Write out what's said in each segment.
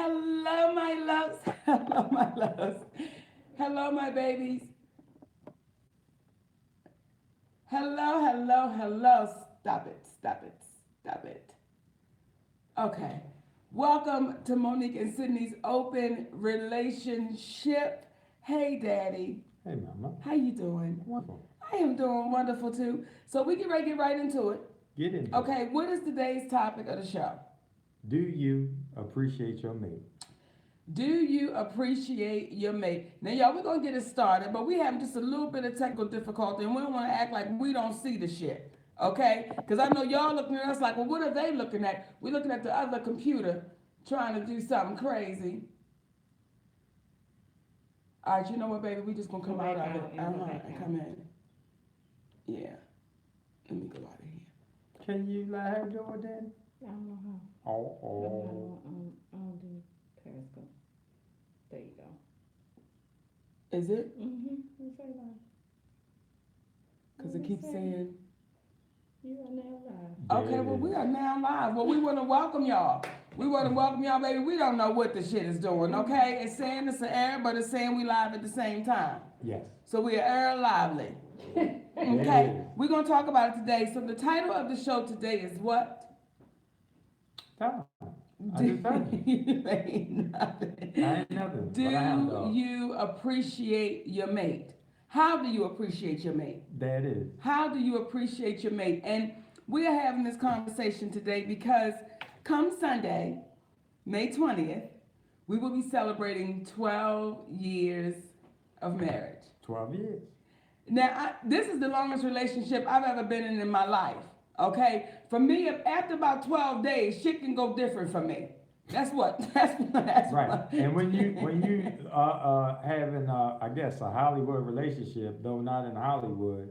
Hello, my loves. Hello, my loves. Hello, my babies. Hello, hello, hello. Stop it, stop it, stop it. Okay. Welcome to MoNique and Sidney's open relationship. Hey, Daddy. Hey, Mama. How you doing? Wonderful. I am doing wonderful too. So we get right into it. Get into it. Okay, what is today's topic of the show? Do you appreciate your mate? Do you appreciate your mate? Now, y'all, we're gonna get it started, but we have just a little bit of technical difficulty, and we don't want to act like we don't see the shit, okay? Because I know y'all looking at us like, well, what are they looking at? We're looking at the other computer, trying to do something crazy. All right, you know what, baby? We just gonna come out of it. Come in. Yeah. Let me go out of here. Can you let her do it then? I don't know how. Oh, oh. I don't do Periscope. There you go. Is it? It's very live. Because it keeps saying. You are now live. Okay, well, we are now live. Well, we want to welcome y'all. We want to welcome y'all, baby. We don't know what the shit is doing, okay? It's saying it's an error, but it's saying we live at the same time. Yes. So we are error lively. Okay, we're going to talk about it today. So the title of the show today is what? Tell I just told you. Ain't nothing. I ain't nothing. Do you appreciate your mate? How do you appreciate your mate? That is. How do you appreciate your mate? And we are having this conversation today because come Sunday, May 20th, we will be celebrating 12 years of marriage. 12 years. Now, this is the longest relationship I've ever been in my life. Okay? For me, after about 12 days, shit can go different for me. That's Right. what. And when you having I guess a Hollywood relationship, though not in Hollywood,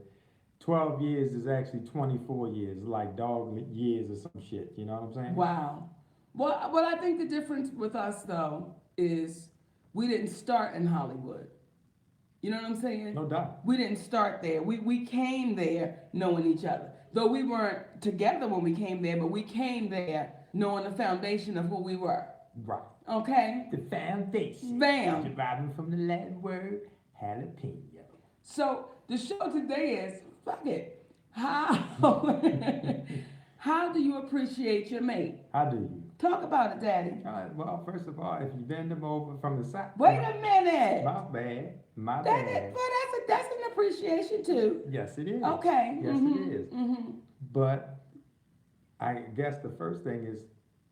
12 years is actually 24 years, like dog years or some shit. You know what I'm saying? Wow. Well, I think the difference with us though is we didn't start in Hollywood. You know what I'm saying? No doubt. We didn't start there. We came there knowing each other. Though we weren't together when we came there, but we came there knowing the foundation of who we were. Right. Okay? The foundation. Bam. Deriving from the Latin word jalapeno. So the show today is, fuck it. How how do you appreciate your mate? How do you? Talk about it, Daddy. Well, first of all, if you bend them over from the side. Wait a minute. My bad. My That bad. well, that's an appreciation too. Yes, it is. Okay. Yes, it is. Mm-hmm. But I guess the first thing is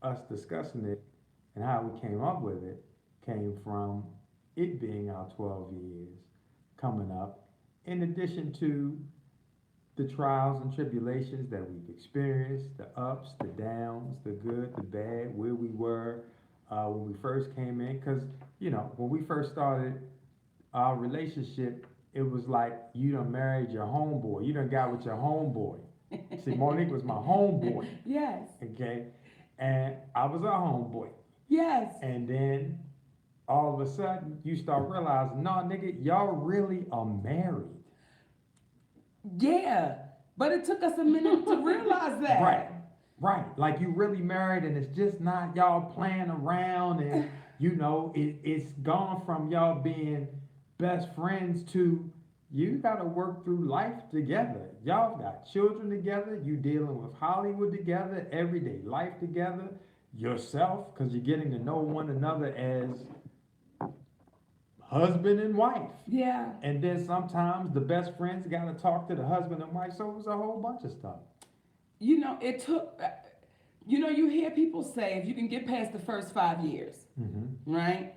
us discussing it and how we came up with it came from it being our 12 years coming up, in addition to the trials and tribulations that we've experienced, the ups, the downs, the good, the bad, where we were when we first came in. Because, when we first started our relationship, it was like you done married your homeboy. You done got with your homeboy. See, MoNique was my homeboy. Yes. Okay? And I was a homeboy. Yes. And then all of a sudden, you start realizing, no, nigga, y'all really are married. Yeah. But it took us a minute to realize that. Right. Like you really married, and it's just not y'all playing around, and it's gone from y'all being best friends to you gotta work through life together. Y'all got children together, you dealing with Hollywood together, everyday life together, yourself, because you're getting to know one another as husband and wife. Yeah. And then sometimes the best friends gotta talk to the husband and wife, so it was a whole bunch of stuff. It took, you hear people say if you can get past the first 5 years, right?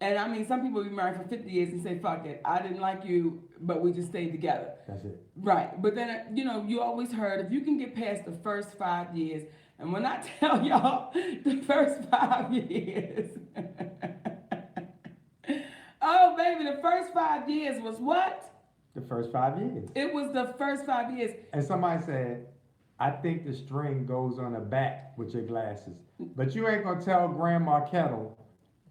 And I mean, some people be married for 50 years and say, fuck it, I didn't like you, but we just stayed together. That's it. Right. But then, you always heard if you can get past the first 5 years, and when I tell y'all the first 5 years, oh, baby, the first 5 years was what? The first 5 years. It was the first 5 years. And somebody said, I think the string goes on the back with your glasses. But you ain't gonna tell Grandma Kettle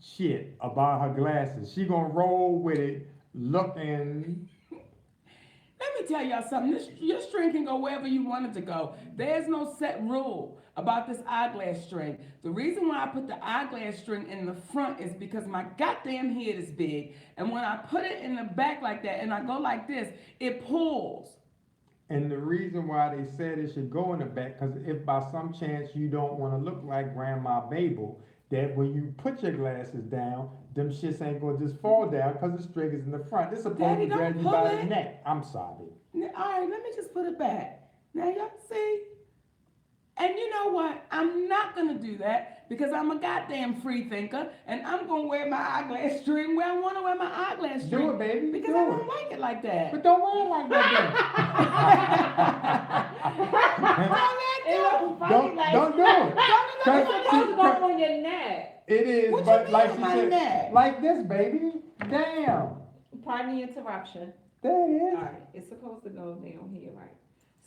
shit about her glasses. She gonna roll with it looking. Let me tell y'all something. Your string can go wherever you want it to go. There's no set rule about this eyeglass string. The reason why I put the eyeglass string in the front is because my goddamn head is big. And when I put it in the back like that and I go like this, it pulls. And the reason why they said it should go in the back, because if by some chance you don't want to look like Grandma Babel, that when you put your glasses down, them shits ain't gonna just fall down because the string is in the front. It's supposed Daddy, to grab don't you by pull the it. neck. I'm sorry. All right, let me just put it back. Now y'all see? And you know what? I'm not gonna do that because I'm a goddamn free thinker, and I'm gonna wear my eyeglass string where I want to wear my eyeglass string. Do it, baby. Because Do I it. don't like it like that. But don't wear it like that. It looks funny, Don't like, do it. it's Cause- supposed to go on your neck. It is, What you but mean like on she my said, neck? like this, baby. Damn. Pardon the interruption. There it is. Alright, it's supposed to go down here, right?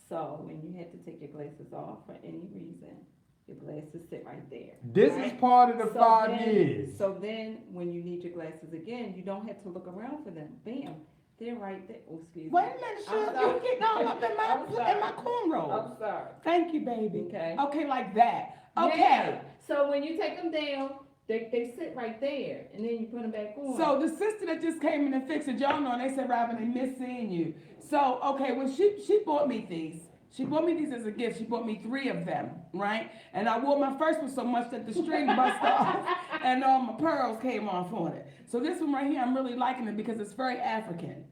So when you had to take your glasses off for any reason, your glasses sit right there. This right? is part of the So 5 then- years. So then, when you need your glasses again, you don't have to look around for them. Bam, they're right there. Oh, excuse me. Wait a minute, I'm Shug. sorry. You getting all up in I'm my sorry. cornrows. I'm sorry. Thank you, baby. Okay. Okay, like that. Okay. Yeah. So when you take them down, they sit right there, and then you put them back on. So the sister that just came in and fixed it, y'all know, and they said, Robin, they miss seeing you. So, okay, when she bought me these. She bought me these as a gift. She bought me 3 of them, right? And I wore my first one so much that the string bust off and all my pearls came off on it. So this one right here, I'm really liking it because it's very African.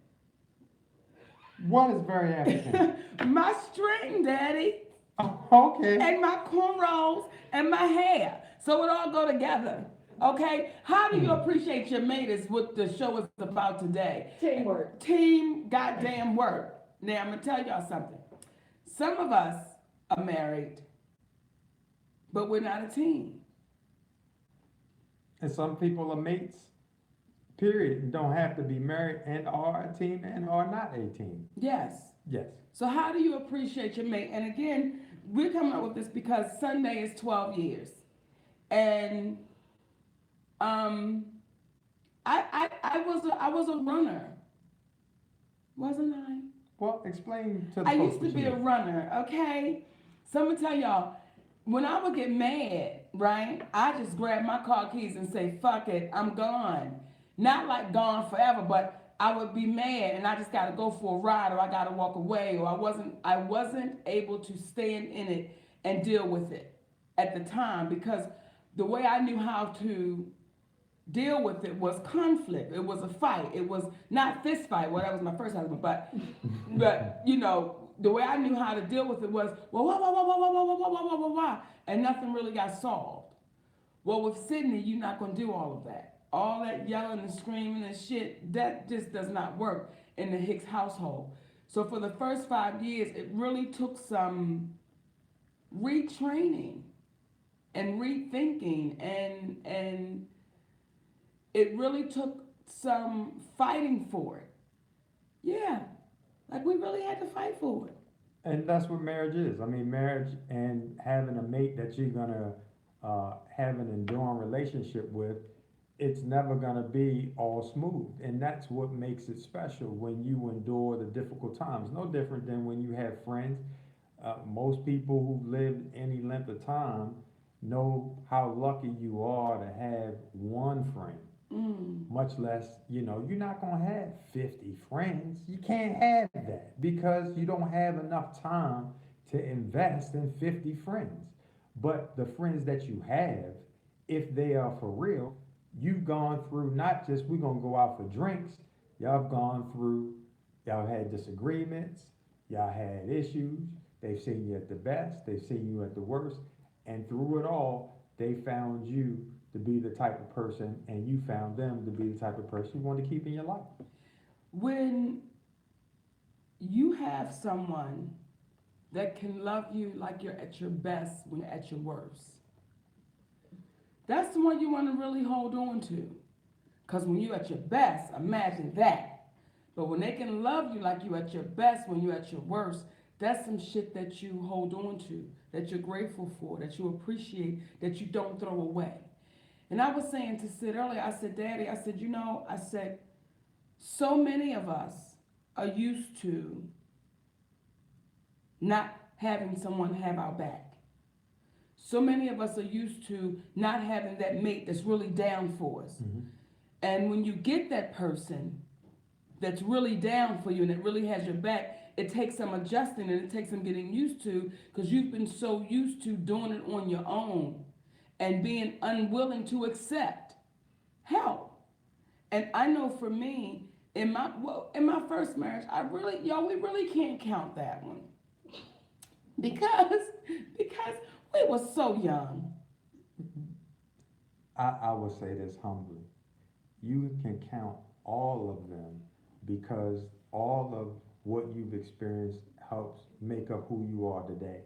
What is very African? My string, daddy, Okay. and my cornrows and my hair. So it all go together. Okay? How do you appreciate your mate is what the show is about today. Teamwork. Team goddamn work. Now I'm gonna tell y'all something. Some of us are married, but we're not a team. And some people are mates, period, and don't have to be married and are a team and are not a team. Yes. Yes. So how do you appreciate your mate? And again, we're coming up with this because Sunday is 12 years. And I was a runner. Wasn't I? Well, explain to the I folks used to what be you a mean. runner, okay? So I'm gonna tell y'all, when I would get mad, right, I just grab my car keys and say, fuck it, I'm gone. Not like gone forever, but I would be mad and I just gotta go for a ride, or I gotta walk away, or I wasn't able to stand in it and deal with it at the time, because the way I knew how to deal with it was conflict. It was a fight. It was not fist fight. Well, that was my first husband, but you know, the way I knew how to deal with it was, well, wah, and nothing really got solved. Well, with Sidney, you're not gonna do all of that. All that yelling and screaming and shit, that just does not work in the Hicks household. So for the first 5 years, it really took some retraining and rethinking, and it really took some fighting for it. Yeah, like we really had to fight for it. And that's what marriage is. I mean, marriage and having a mate that you're gonna have an enduring relationship with, it's never gonna be all smooth. And that's what makes it special when you endure the difficult times. No different than when you have friends. Most people who've lived any length of time know how lucky you are to have one friend. Much less, you know, you're not gonna have 50 friends. You can't have that because you don't have enough time to invest in 50 friends. But the friends that you have, if they are for real, you've gone through not just we're gonna go out for drinks, y'all have gone through, y'all had disagreements, y'all had issues, they've seen you at the best, they've seen you at the worst, and through it all, they found you to be the type of person, and you found them to be the type of person you want to keep in your life. When you have someone that can love you like you're at your best when you're at your worst, that's the one you want to really hold on to. Because when you're at your best, imagine that. But when they can love you like you at your best when you're at your worst, that's some shit that you hold on to, that you're grateful for, that you appreciate, that you don't throw away. And I was saying to Sid earlier, I said, Daddy, I said, you know, I said, so many of us are used to not having someone have our back. So many of us are used to not having that mate that's really down for us. Mm-hmm. And when you get that person that's really down for you and that really has your back, it takes some adjusting and it takes some getting used to, because you've been so used to doing it on your own and being unwilling to accept help. And I know for me, in my first marriage, we really can't count that one because we were so young. I will say this humbly. You can count all of them because all of what you've experienced helps make up who you are today.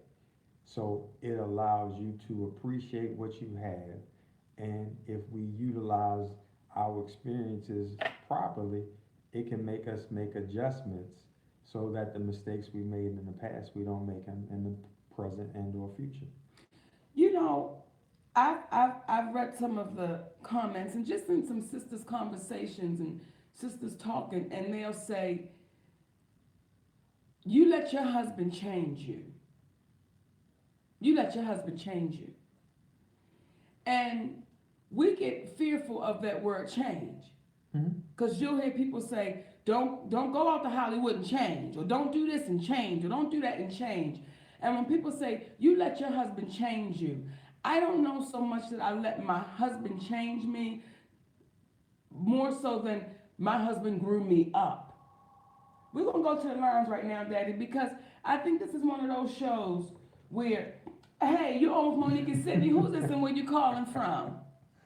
So it allows you to appreciate what you have. And if we utilize our experiences properly, it can make us make adjustments so that the mistakes we made in the past, we don't make them in the present and or future. You know, I've read some of the comments and just in some sisters' conversations and sisters talking, and they'll say, you let your husband change you. You let your husband change you. And we get fearful of that word change. Because you'll hear people say, don't go out to Hollywood and change, or don't do this and change, or don't do that and change. And when people say, you let your husband change you, I don't know so much that I let my husband change me, more so than my husband grew me up. We're going to go to the lines right now, Daddy, because I think this is one of those shows where, hey, you're on with MoNique and Sidney. Who's this and where you calling from?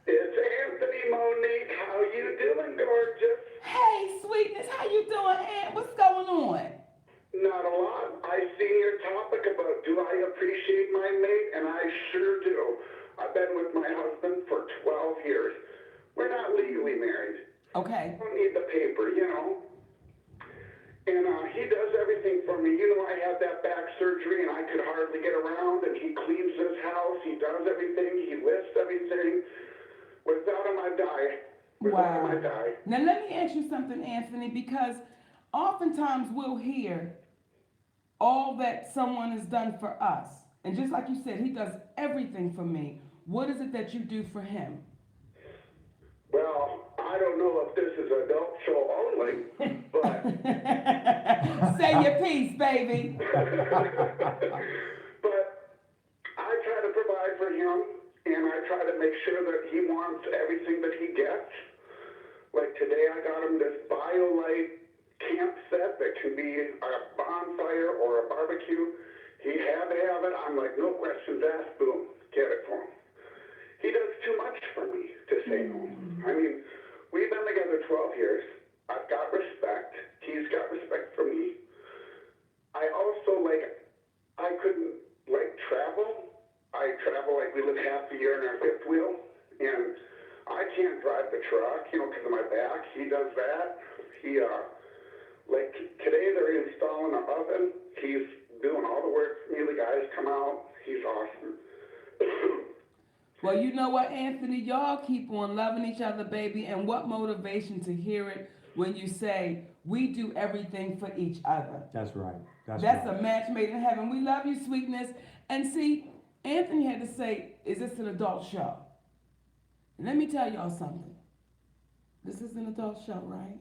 It's Anthony, MoNique. How you doing, gorgeous? Hey, sweetness, how you doing, Aunt? What's going on? Not a lot. I seen your topic about do I appreciate my mate, and I sure do. I've been with my husband for 12 years. We're not legally married. Okay. Don't need the paper, you know. And he does everything for me. You know, I had that back surgery, and I could hardly get around, and he cleans his house. He does everything. He lifts everything. Without him, I die. Without him, I die. Now, let me ask you something, Anthony, because oftentimes we'll hear all that someone has done for us. And just like you said, he does everything for me. What is it that you do for him? Well, I don't know if this is adult show only, but Say your piece, baby. but I try to provide for him, and I try to make sure that he wants everything that he gets. Like today, I got him this BioLite camp set that can be a bonfire or a barbecue. He had to have it. I'm like, no questions asked. Boom, get it for him. He does too much for me to say no. I mean, we've been together 12 years. I've got respect. He's got respect for me. I also, I couldn't, travel. I travel, we live half the year in our fifth wheel, and I can't drive the truck, because of my back. He does that. He, today they're installing an oven. He's doing all the work for me. The guys come out. He's awesome. Well, you know what, Anthony? Y'all keep on loving each other, baby. And what motivation to hear it when you say, we do everything for each other. That's right. That's right. a match made in heaven. We love you, sweetness. And see, Anthony had to say, is this an adult show? And let me tell y'all something. This is an adult show, right?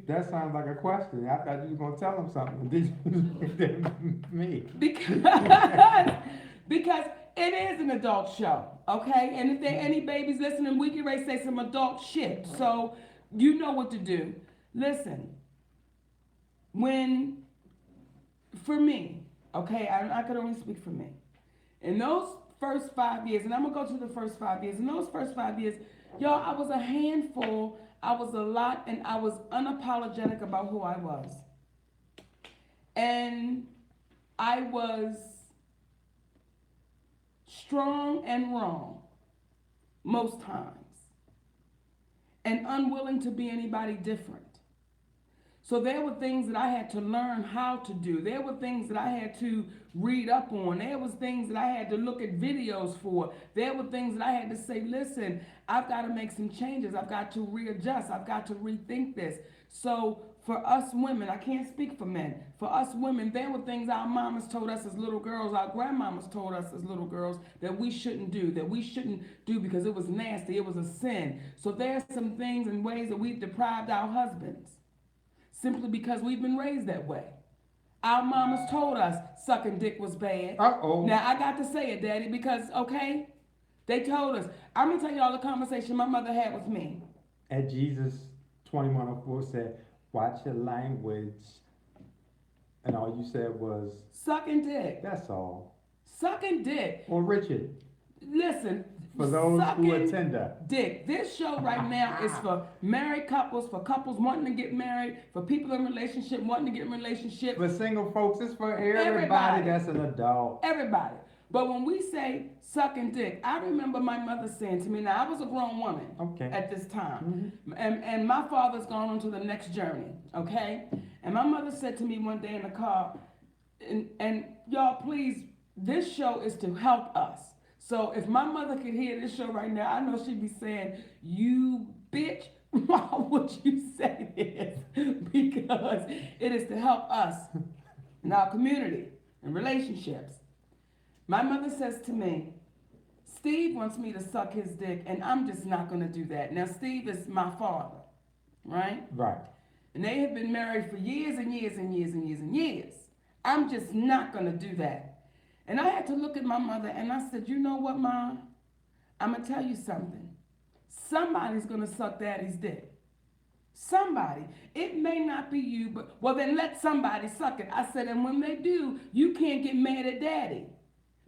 That sounds like a question. I thought you were gonna tell him something. Did you me? Because it is an adult show, okay? And if there are any babies listening, we can ready to say some adult shit. So you know what to do. Listen, for me, okay, I can only speak for me. In those first 5 years, and I'm gonna go to the first 5 years. In those first 5 years, y'all, I was a handful, I was a lot, and I was unapologetic about who I was. And I was strong and wrong most times, and unwilling to be anybody different. So there were things that I had to learn how to do. There were things that I had to read up on. There was things that I had to look at videos for. There were things that I had to say, listen, I've got to make some changes. I've got to readjust. I've got to rethink this. So for us women, I can't speak for men, for us women, there were things our mamas told us as little girls, our grandmamas told us as little girls that we shouldn't do because it was nasty, it was a sin. So there's some things and ways that we've deprived our husbands simply because we've been raised that way. Our mamas told us sucking dick was bad. Uh-oh. Now I got to say it, Daddy, because, okay, they told us. I'm going to tell y'all the conversation my mother had with me. And Jesus 21:04 said, watch your language. And all you said was, Sucking dick. that's all. Sucking dick. Well, Richard, Listen. for those who are sucking tender. dick. This show right now is for married couples, for couples wanting to get married, for people in relationship wanting to get in relationship. For single folks, it's for everybody Everybody. that's an adult. Everybody. But when we say sucking dick, I remember my mother saying to me, now I was a grown woman Okay. at this time, and my father's gone on to the next journey, okay? And my mother said to me one day in the car, and y'all please, this show is to help us. So if my mother could hear this show right now, I know she'd be saying, you bitch, why would you say this? Because it is to help us in our community and relationships. My mother says to me, Steve wants me to suck his dick, and I'm just not going to do that. Now, Steve is my father, right? Right. And they have been married for years and years and years and years and years. I'm just not going to do that. And I had to look at my mother, and I said, you know what, Mom? I'm going to tell you something. Somebody's going to suck Daddy's dick. Somebody. It may not be you, but, well, then let somebody suck it. I said, and when they do, you can't get mad at Daddy.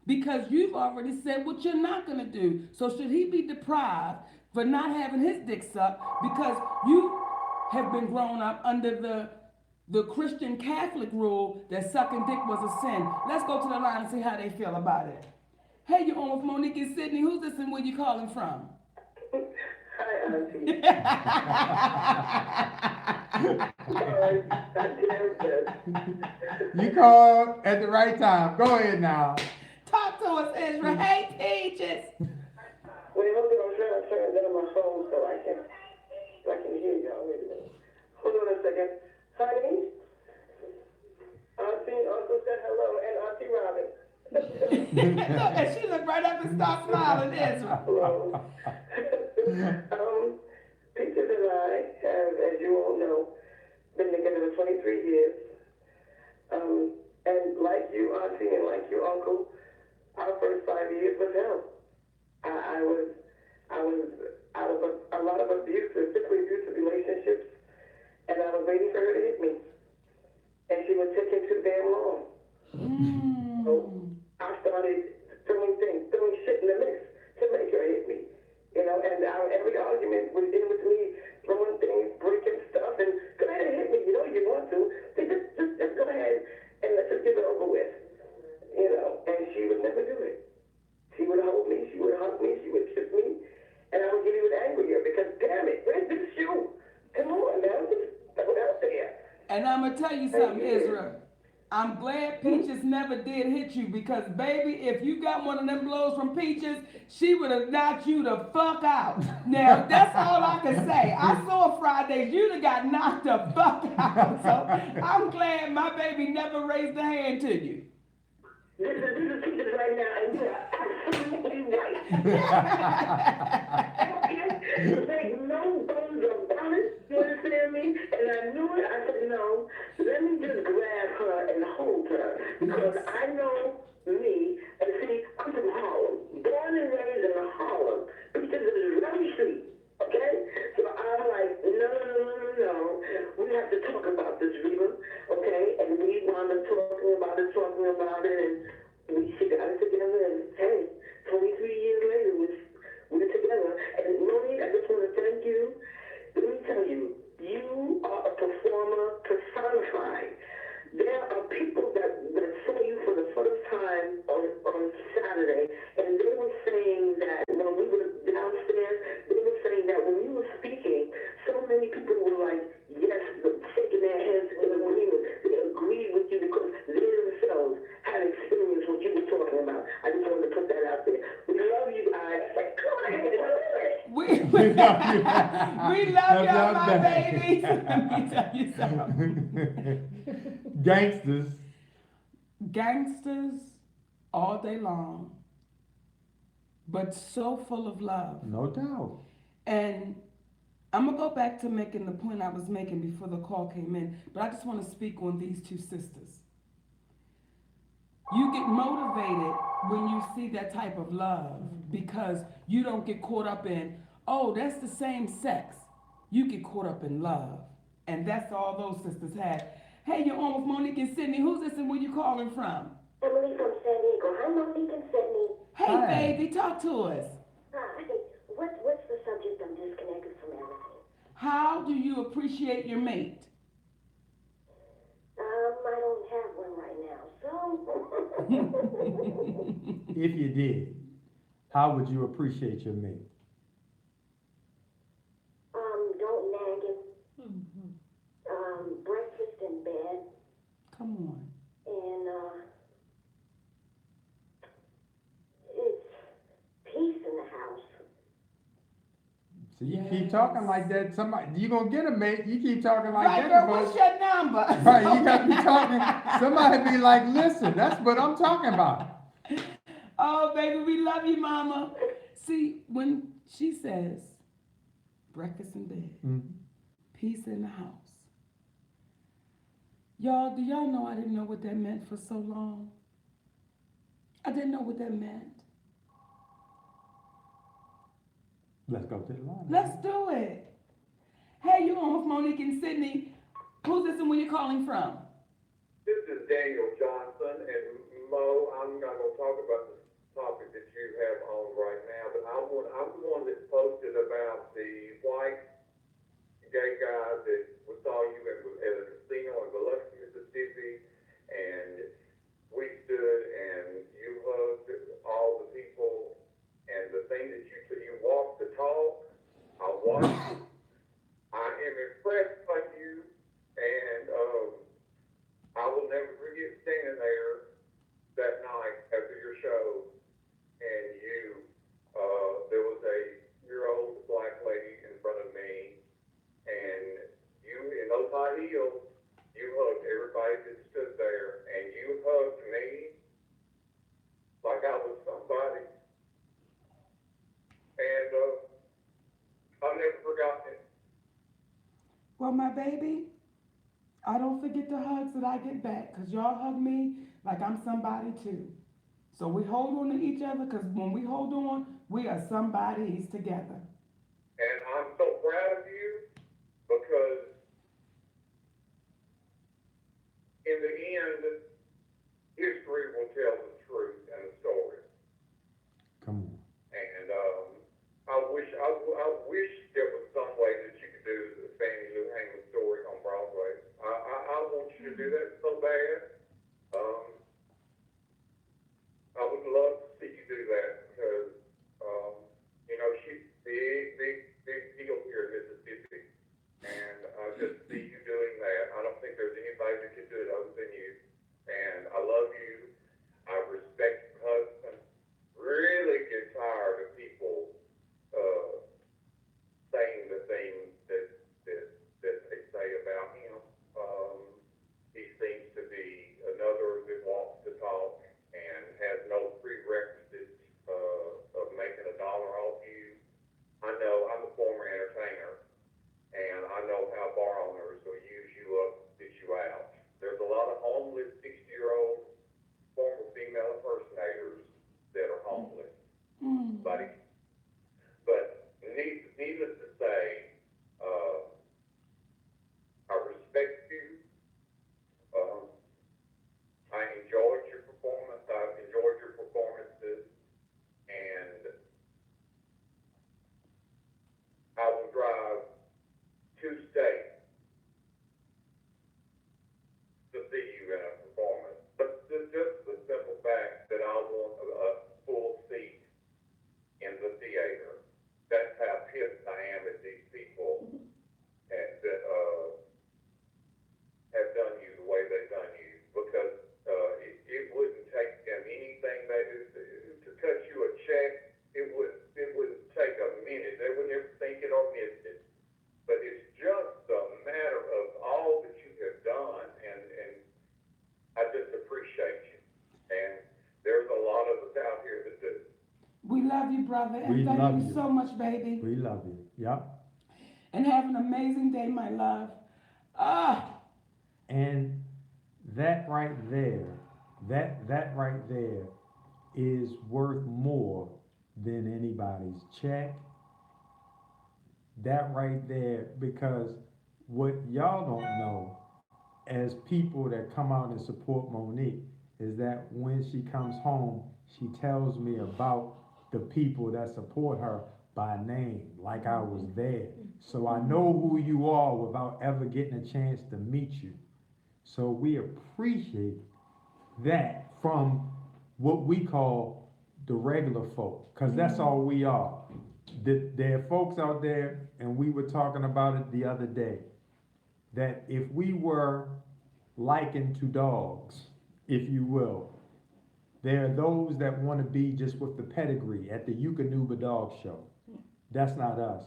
Because you've already said what you're not going to do. So should he be deprived for not having his dick sucked because you have been grown up under the Christian Catholic rule that sucking dick was a sin? Let's go to the line and see how they feel about it. Hey, you're on with MoNique and Sidney. Who's this and where you calling from? Hi, Auntie. Sorry, I damn this. You called at the right time. Go ahead now. Talk to us, Ezra. Hey, Peaches. Wait, hold on. I'm trying to turn down my phone so I can hear y'all. Wait a minute. Hold on a second. Honey, Auntie also said hello, and Auntie Robin. And she looked right up and started smiling, Ezra. Hello. Peaches and I have, as you all know, been together for 23 years. And like you, Auntie, and like you, Uncle, our first 5 years was hell. I was out of a lot of abusive, physically abusive relationships, and I was waiting for her to hit me. And she was taking too damn long. So I started throwing shit in the mix to make her hit me. You know, and every argument was in with me throwing things, breaking stuff, and go ahead and hit me. You know you want to. Just go ahead and let's just get it over with. You know, and she would never do it. She would hold me, she would hug me, she would kiss me, and I would get even angrier because, damn it, where's this shoe? Come on now, just throw it out there. And I'm going to tell you something, Ezra. I'm glad Peaches never did hit you because, baby, if you got one of them blows from Peaches, she would have knocked you the fuck out. Now, that's all I can say. I saw Fridays, you'd have got knocked the fuck out. So I'm glad my baby never raised a hand to you. This is Peaches right now, and you are absolutely right. Make no bones about it, you understand me? And I knew it, I said, no, let me just grab her and hold her, because I know me, and see, I'm from Harlem, born and raised in Harlem, because it is very street, okay? So I'm like, no, we have to talk about this, Reba, okay? And we wound up talking about it, and she got it together, and hey, 23 years later, we're together. And Monique, I just want to thank you. Let me tell you, you are a performer personified. There are people that saw you for the first time on Saturday, and they were saying that when we were downstairs, they were saying that when you were speaking, so many people were like, yes, shaking their heads in agreement. They agreed with you because they themselves had experienced what you were talking about. I just wanted to put that out there. We love you guys. Like, go ahead. We love you. We love y'all, my back. babies. Let me tell you something. Gangsters. Gangsters all day long, but so full of love. No doubt. And I'm gonna go back to making the point I was making before the call came in, but I just want to speak on these two sisters. You get motivated when you see that type of love because you don't get caught up in, oh, that's the same sex. You get caught up in love. And that's all those sisters had. Hey, you're on with MoNique and Sidney. Who's this and where you calling from? Emily from San Diego. Hi, MoNique and Sidney. Hey, Hi. baby, talk to us. Hi. What's the subject? I'm disconnected from everything. How do you appreciate your mate? I don't have one right now, so. If you did, how would you appreciate your mate? Don't nag him. Breakfast in bed, Come on. and, it's peace in the house. So you keep talking like that, somebody, you gonna get a mate, you keep talking like Right, that. girl, folks. what's your number? Right, you gotta be talking, somebody be like, listen, that's what I'm talking about. Oh, baby, we love you, mama. See, when she says breakfast in bed, Mm. peace in the house. Y'all, do y'all know I didn't know what that meant for so long? I didn't know what that meant. Let's go to the line. Let's do it. Hey, you on with MoNique and Sidney. Who's this and where you calling from? This is Daniel Johnson, and Mo, I'm not gonna talk about the topic that you have on right now, but I'm the one that posted about the white gay guy that we saw you at a casino in Biloxi, Mississippi, and we stood and you hugged all the people, and the thing that you walked the talk, I watched. I am impressed by you, and I will never forget standing there that night after your show, and there was a year-old black lady in front of me, and you, in those high heels, you hugged everybody that stood there, and you hugged me like I was somebody, and I've never forgotten it. Well, my baby, I don't forget the hugs that I get back, because y'all hug me like I'm somebody too. So we hold on to each other, because when we hold on, we are somebodies together. And I'm so proud of you because in the end, history will tell the truth and the story. Come on. And I wish there was some way that you could do the Fannie Lou Hamer story on Broadway. I want you to do that so bad. I would love to see you do that because, she's big love you, brother, and We thank love you you. so much, baby. We love you. Yep. And have an amazing day, my love. Ah, And that right there, that right there is worth more than anybody's check. That right there, because what y'all don't know as people that come out and support MoNique is that when she comes home, she tells me about the people that support her by name, like I was there. So I know who you are without ever getting a chance to meet you. So we appreciate that from what we call the regular folk, because that's all we are. There are folks out there, and we were talking about it the other day, that if we were likened to dogs, if you will, there are those that want to be just with the pedigree at the Eukanuba Dog Show. That's not us.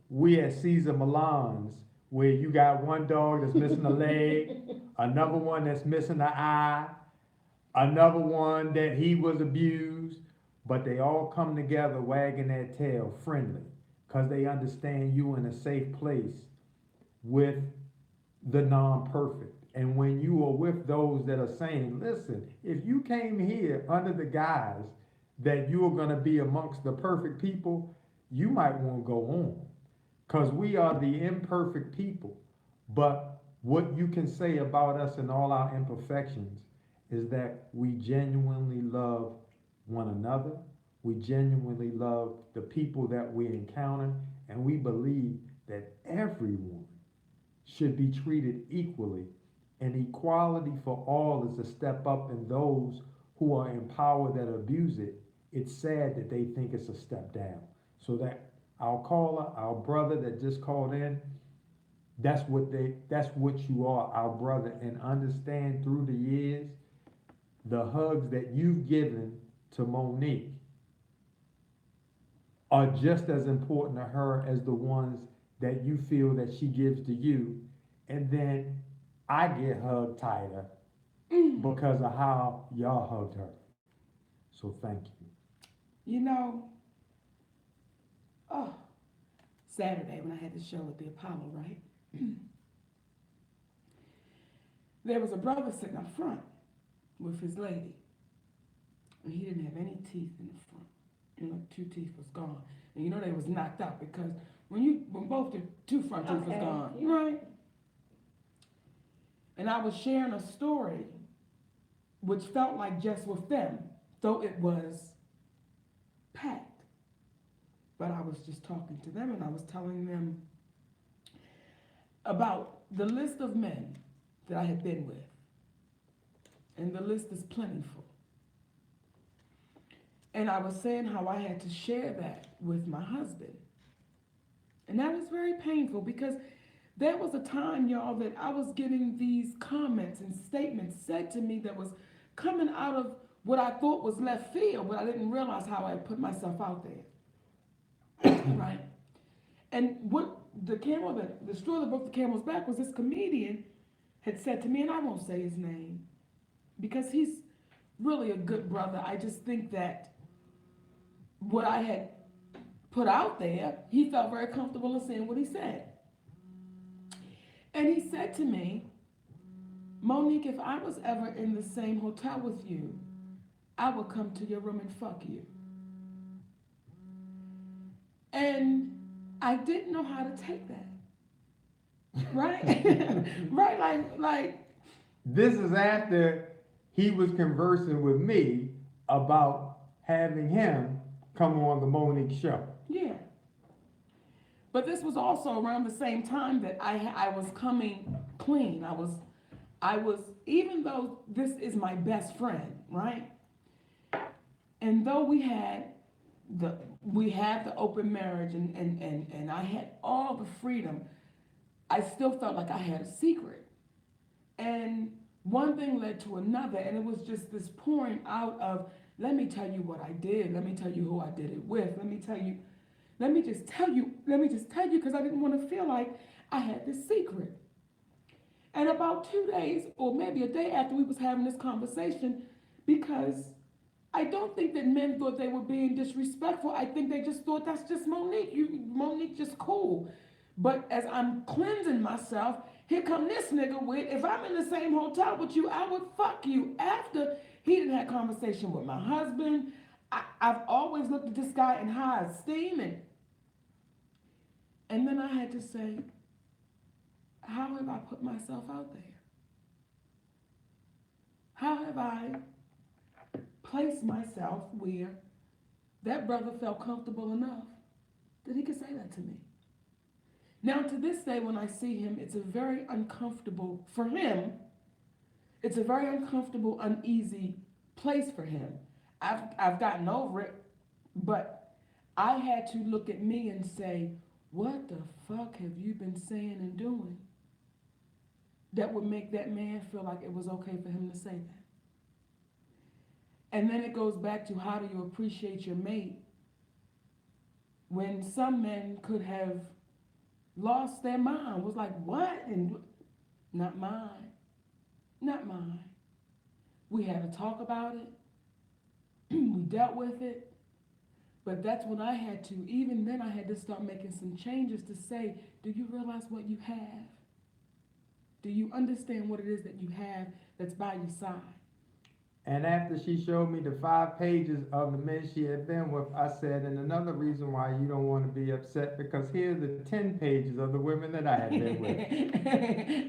We at Caesar Milan's, where you got one dog that's missing a leg, another one that's missing an eye, another one that he was abused, but they all come together wagging their tail friendly because they understand you in a safe place with the non-perfect. And when you are with those that are saying, listen, if you came here under the guise that you are going to be amongst the perfect people, you might want to go on, because we are the imperfect people. But what you can say about us and all our imperfections is that we genuinely love one another. We genuinely love the people that we encounter, and we believe that everyone should be treated equally. And equality for all is a step up, and those who are in power that abuse it, it's sad that they think it's a step down. So that our caller, our brother that just called in, that's what you are, our brother. And understand through the years, the hugs that you've given to MoNique are just as important to her as the ones that you feel that she gives to you. And then I get hugged tighter because of how y'all hugged her. So thank you. you know, oh, Saturday when I had the show at the Apollo, right? There was a brother sitting up front with his lady, and he didn't have any teeth in the front. You know, 2 teeth was gone, and you know they was knocked out because when both the 2 front teeth was gone, right? And I was sharing a story which felt like just with them, though it was packed. But I was just talking to them, and I was telling them about the list of men that I had been with. And the list is plentiful. And I was saying how I had to share that with my husband. And that was very painful because there was a time, y'all, that I was getting these comments and statements said to me that was coming out of what I thought was left field, but I didn't realize how I had put myself out there. Right? And what the straw that broke the camel's back was this comedian had said to me, and I won't say his name because he's really a good brother. I just think that what I had put out there, he felt very comfortable in saying what he said. And he said to me, MoNique, if I was ever in the same hotel with you, I would come to your room and fuck you. And I didn't know how to take that. Right? Right, like. This is after he was conversing with me about having him come on the MoNique show. Yeah. But this was also around the same time that I was coming clean. I was, even though this is my best friend, right? And though we had the open marriage and I had all the freedom, I still felt like I had a secret. And one thing led to another, and it was just this pouring out of, let me tell you what I did, let me tell you who I did it with, let me just tell you, because I didn't want to feel like I had this secret. And about 2 days, or maybe a day after we was having this conversation, because I don't think that men thought they were being disrespectful. I think they just thought that's just MoNique. MoNique just cool. But as I'm cleansing myself, here come this nigga with, if I'm in the same hotel with you, I would fuck you. After he didn't have conversation with my husband, I've always looked at this guy in high esteem, and then I had to say, how have I put myself out there? How have I placed myself where that brother felt comfortable enough that he could say that to me? Now, to this day, when I see him, it's a very uncomfortable, for him, it's a very uncomfortable, uneasy place for him. I've gotten over it, but I had to look at me and say, what the fuck have you been saying and doing that would make that man feel like it was okay for him to say that? And then it goes back to, how do you appreciate your mate when some men could have lost their mind, was like, what? And not mine, not mine. We had to talk about it. We dealt with it. But that's when I had to, even then I had to start making some changes to say, do you realize what you have? Do you understand what it is that you have that's by your side? And after she showed me the 5 pages of the men she had been with, I said, and another reason why you don't want to be upset, because here's the 10 pages of the women that I had been with.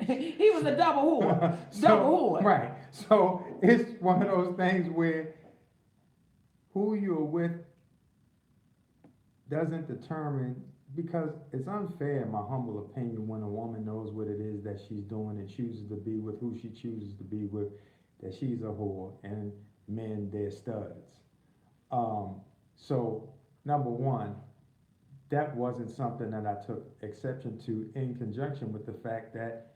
He was a double whore. Double whore. Right. So it's one of those things where who you're with doesn't determine, because it's unfair, in my humble opinion, when a woman knows what it is that she's doing and chooses to be with who she chooses to be with, that she's a whore and men, they're studs. So number one, that wasn't something that I took exception to, in conjunction with the fact that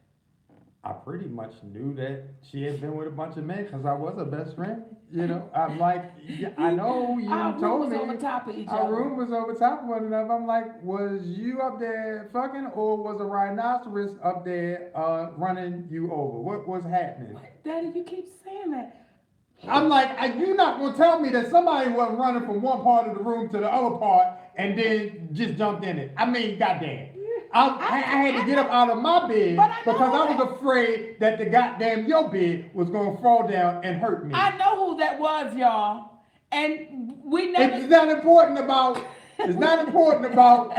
I pretty much knew that she had been with a bunch of men because I was her best friend. You know, I'm like, yeah, I know you told me. Our room was over top of each other. Our room was over top of one another. I'm like, was you up there fucking, or was a rhinoceros up there running you over? What was happening? What? Daddy, you keep saying that. I'm like, you're not gonna tell me that somebody wasn't running from one part of the room to the other part and then just jumped in it. I mean, goddamn. I had to get up out of my bed because I was afraid that the goddamn your bed was gonna fall down and hurt me. I know who that was, y'all, and we never. It's not important about. It's not important about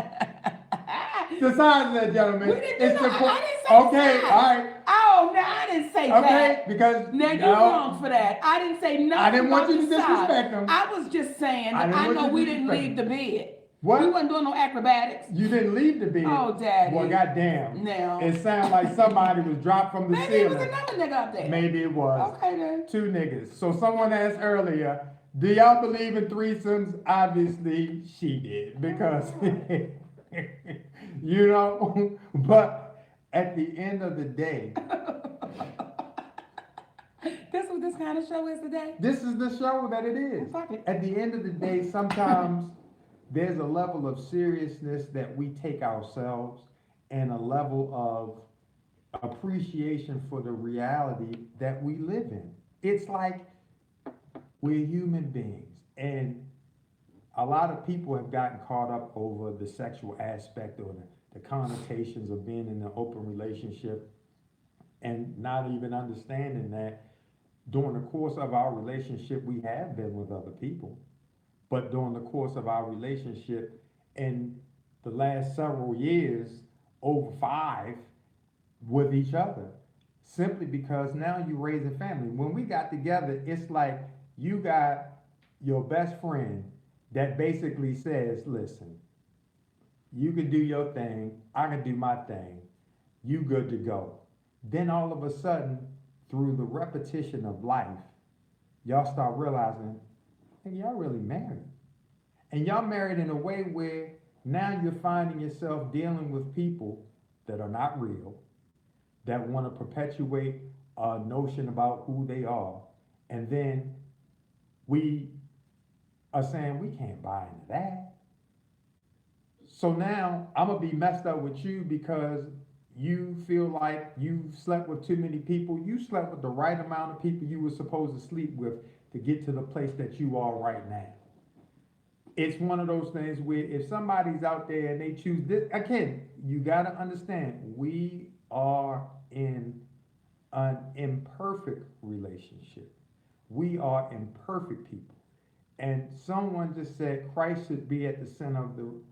the size of that gentleman. We didn't do that. I didn't say okay, size. all right. Oh, no, I didn't say that. Okay, because now you're wrong for that. I didn't say nothing. I didn't want about you to the size. disrespect him. I was just saying that I know we didn't leave the bed. What? We wasn't doing no acrobatics. You didn't leave the bed. Oh, Daddy. Well, goddamn. No. It sounded like somebody was dropped from the Maybe ceiling. it was another nigga up there. Maybe it was. Okay then. 2 niggas. So someone asked earlier, do y'all believe in threesomes? Obviously, she did, because, you know, but at the end of the day. This what this kind of show is today? This is the show that it is. At the end of the day, sometimes there's a level of seriousness that we take ourselves and a level of appreciation for the reality that we live in. It's like we're human beings, and a lot of people have gotten caught up over the sexual aspect or the connotations of being in an open relationship, and not even understanding that during the course of our relationship, we have been with other people. But during the course of our relationship, in the last several years, over 5, with each other, simply because now you're raising family. When we got together, it's like you got your best friend that basically says, listen, you can do your thing, I can do my thing, you good to go. Then all of a sudden, through the repetition of life, y'all start realizing, hey, y'all really married. And y'all married in a way where now you're finding yourself dealing with people that are not real, that want to perpetuate a notion about who they are. And then we are saying, we can't buy into that. So now I'm going to be messed up with you because you feel like you slept with too many people. You slept with the right amount of people you were supposed to sleep with to get to the place that you are right now. It's one of those things where if somebody's out there and they choose this, again, you gotta understand, we are in an imperfect relationship. We are imperfect people. And someone just said Christ should be at the center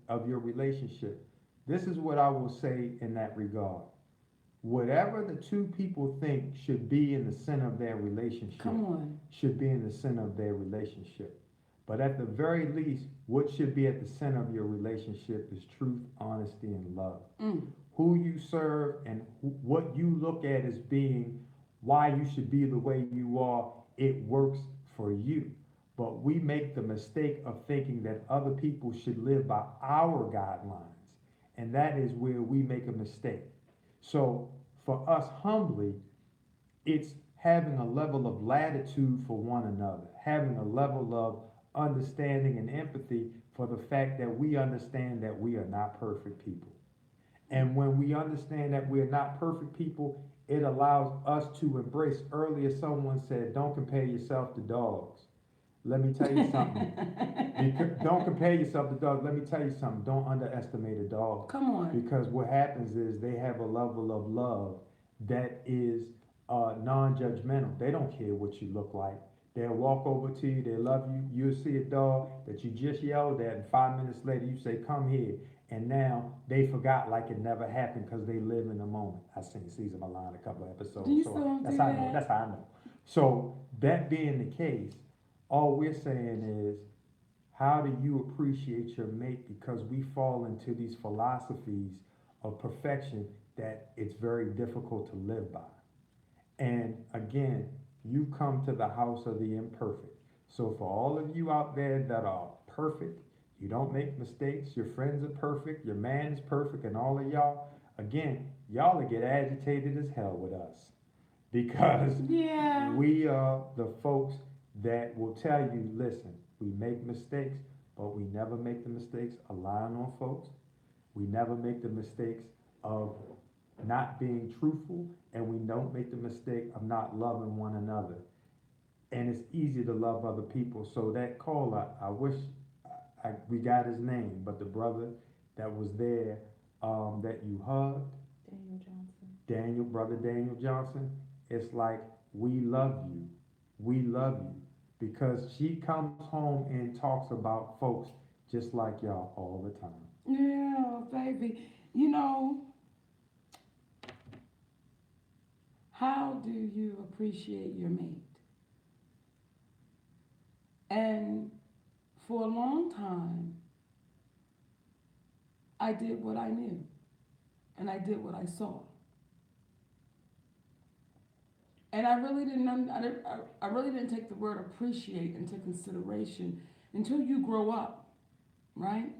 of your relationship. This is what I will say in that regard. Whatever the two people think should be in the center of their relationship Come on. should be in the center of their relationship. But at the very least, what should be at the center of your relationship is truth, honesty, and love. Who you serve and what you look at as being why you should be the way you are, it works for you. But we make the mistake of thinking that other people should live by our guidelines. And that is where we make a mistake. So for us humbly, it's having a level of latitude for one another, having a level of understanding and empathy for the fact that we understand that we are not perfect people. And when we understand that we're not perfect people, it allows us to embrace. Earlier, someone said, don't compare yourself to dogs. Let me tell you something. Don't compare yourself to dogs. Let me tell you something. Don't underestimate a dog. Come on. Because what happens is they have a level of love that is non-judgmental. They don't care what you look like. They'll walk over to you. They love you. You'll see a dog that you just yelled at, and 5 minutes later you say, come here. And now they forgot like it never happened because they live in the moment. I seen Caesar Milan a couple episodes. Do you so still that's do how I know. that? That's how I know. So that being the case, all we're saying is, how do you appreciate your mate? Because we fall into these philosophies of perfection that it's very difficult to live by. And again, you come to the house of the imperfect. So for all of you out there that are perfect, you don't make mistakes, your friends are perfect, your man is perfect, and all of y'all, again, y'all will get agitated as hell with us. Because Yeah. we are the folks that will tell you, listen, we make mistakes, but we never make the mistakes of lying on folks. We never make the mistakes of not being truthful, and we don't make the mistake of not loving one another. And it's easy to love other people. So that caller, I wish we got his name, but the brother that was there, that you hugged, brother Daniel Johnson, it's like, we love you. We love you. Because she comes home and talks about folks just like y'all all the time. Yeah, baby. You know, how do you appreciate your mate? And for a long time, I did what I knew, and I did what I saw. And I really didn't take the word appreciate into consideration until you grow up, right?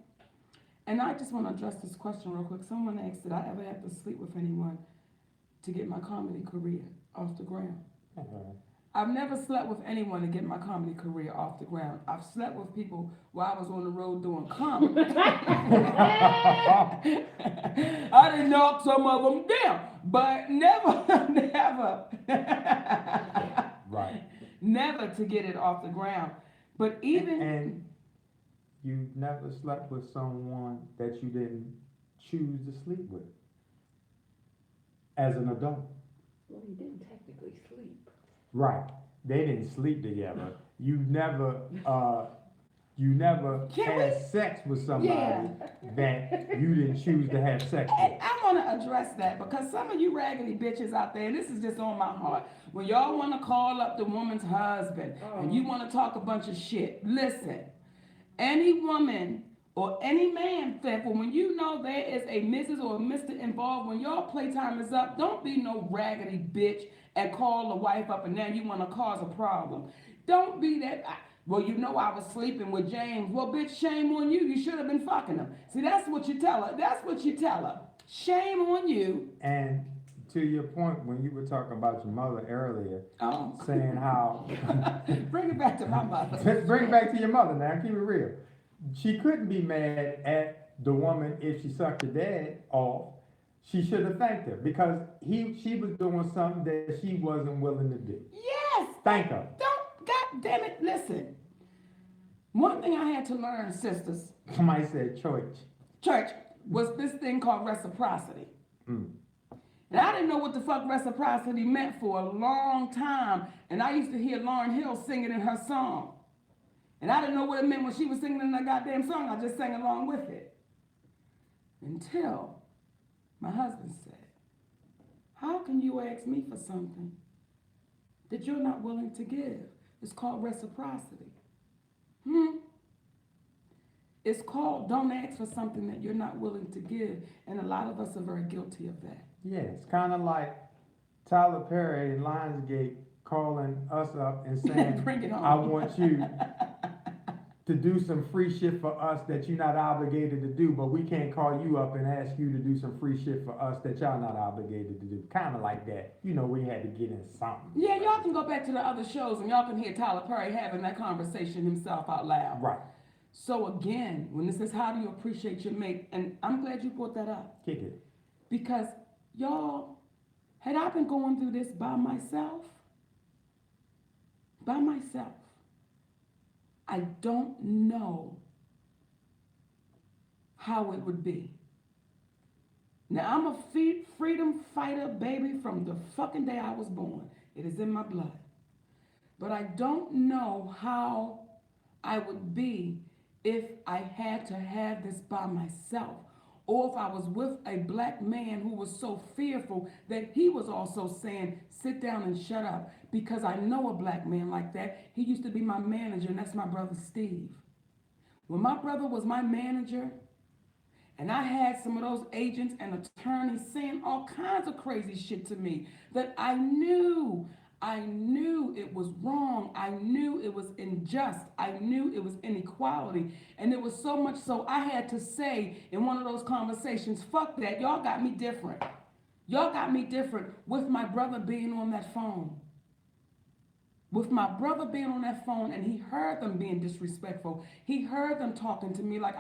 And I just want to address this question real quick. Someone asked, did I ever have to sleep with anyone to get my comedy career off the ground? I've never slept with anyone to get my comedy career off the ground. I've slept with people while I was on the road doing comedy. I didn't knock some of them down, but never, Right. never to get it off the ground. But even And you never slept with someone that you didn't choose to sleep with as an adult. Well, he didn't technically sleep. Right. They didn't sleep together. You never had sex with somebody that you didn't choose to have sex with. I want to address that because some of you raggedy bitches out there, and this is just on my heart, when y'all want to call up the woman's husband and you want to talk a bunch of shit, listen, any woman or any man, therefore, when you know there is a Mrs. or a Mr. involved, when y'all playtime is up, don't be no raggedy bitch and call the wife up and now you want to cause a problem. Don't be that. Well, you know I was sleeping with James. Well, bitch, shame on you. You should have been fucking him. See, that's what you tell her. That's what you tell her. Shame on you. And to your point, when you were talking about your mother earlier, saying how... Bring it back to my mother. Bring it back to your mother now. Keep it real. She couldn't be mad at the woman if she sucked her dad off. She should have thanked her because she was doing something that she wasn't willing to do. Yes. Thank her. God damn it, listen. One thing I had to learn, sisters, Somebody said church. church, was this thing called reciprocity. Mm. And I didn't know what the fuck reciprocity meant for a long time. And I used to hear Lauryn Hill singing in her song. And I didn't know what it meant when she was singing in that goddamn song. I just sang along with it. Until my husband said, how can you ask me for something that you're not willing to give? It's called reciprocity. It's called don't ask for something that you're not willing to give. And a lot of us are very guilty of that. Yeah, it's kind of like Tyler Perry and Lionsgate calling us up and saying, Bring it on. I want you to do some free shit for us that you're not obligated to do, but we can't call you up and ask you to do some free shit for us that y'all not obligated to do. Kind of like that. You know, we had to get in something. Yeah, y'all can go back to the other shows and y'all can hear Tyler Perry having that conversation himself out loud. Right. So again, when it says how do you appreciate your mate, and I'm glad you brought that up. Kick it. Because y'all, had I been going through this by myself, I don't know how it would be. Now, I'm a freedom fighter, baby, from the fucking day I was born. It is in my blood. But I don't know how I would be if I had to have this by myself. Or if I was with a black man who was so fearful that he was also saying, sit down and shut up. Because I know a black man like that. He used to be my manager, and that's my brother Steve. When my brother was my manager, and I had some of those agents and attorneys saying all kinds of crazy shit to me that I knew it was wrong. I knew it was unjust. I knew it was inequality. And it was so much so I had to say in one of those conversations, fuck that, y'all got me different. Y'all got me different with my brother being on that phone. With my brother being on that phone, and he heard them being disrespectful. He heard them talking to me like,